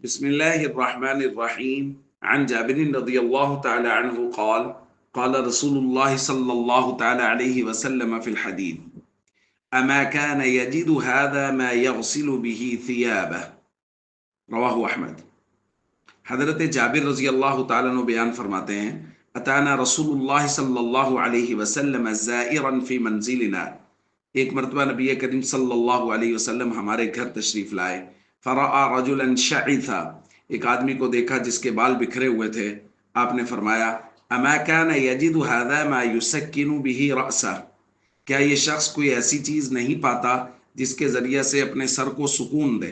بسم الله الرحمن الرحيم عن جابر رضي الله تعالى عنه قال قال رسول الله صلى الله تعالى عليه وسلم في الحديث أما كان يجد هذا ما يغسل به ثيابه رواہ احمد۔ حضرت جابر رضی اللہ تعالیٰ عنہ بیان فرماتے ہیں اتانا رسول اللہ صلی اللہ علیہ وسلم زائرا فی منزلنا، ایک مرتبہ نبی کریم صلی اللہ علیہ وسلم ہمارے گھر تشریف لائے۔ فرآ رجلا شعثا، ایک آدمی کو دیکھا جس کے بال بکھرے ہوئے تھے۔ آپ نے فرمایا اما کان یجد هذا ما یسکن به رأسه، کیا یہ شخص کوئی ایسی چیز نہیں پاتا جس کے ذریعے سے اپنے سر کو سکون دے؟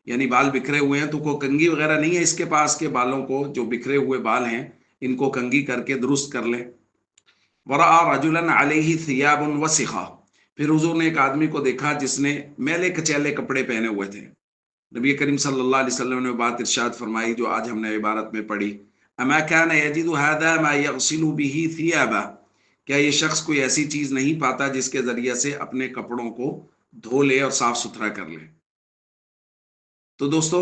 یعنی بال بکھرے ہوئے ہیں تو کوئی کنگھی وغیرہ نہیں ہے اس کے پاس کے بالوں کو، جو بکھرے ہوئے بال ہیں ان کو کنگھی کر کے درست کر لے۔ ورآ رجلا علیہ ثیاب وسخہ، پھر حضور نے ایک آدمی کو دیکھا جس نے میلے کچیلے کپڑے پہنے ہوئے تھے۔ نبی کریم صلی اللہ علیہ وسلم نے بات ارشاد فرمائی جو آج ہم نے عبارت میں پڑھی، اما کان یجد هذا ما یغسل به ثیابہ، کیا یہ شخص کوئی ایسی چیز نہیں پاتا جس کے ذریعے سے اپنے کپڑوں کو دھو لے اور صاف ستھرا کر لے۔ تو دوستو،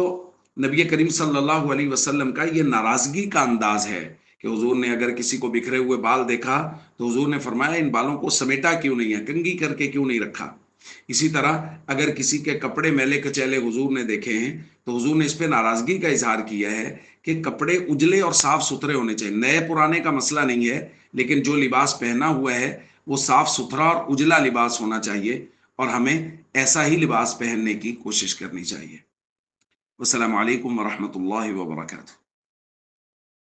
نبی کریم صلی اللہ علیہ وسلم کا یہ ناراضگی کا انداز ہے کہ حضور نے اگر کسی کو بکھرے ہوئے بال دیکھا تو حضور نے فرمایا ان بالوں کو سمیٹا کیوں نہیں ہے، کنگھی کر کے کیوں نہیں رکھا۔ اسی طرح اگر کسی کے کپڑے میلے کچیلے حضور نے دیکھے ہیں تو حضور نے اس پہ ناراضگی کا اظہار کیا ہے کہ کپڑے اجلے اور صاف ستھرے ہونے چاہیے۔ نئے پرانے کا مسئلہ نہیں ہے، لیکن جو لباس پہنا ہوا ہے وہ صاف ستھرا اور اجلا لباس ہونا چاہیے، اور ہمیں ایسا ہی لباس پہننے کی کوشش کرنی چاہیے۔ السلام علیکم ورحمۃ اللہ وبرکاتہ۔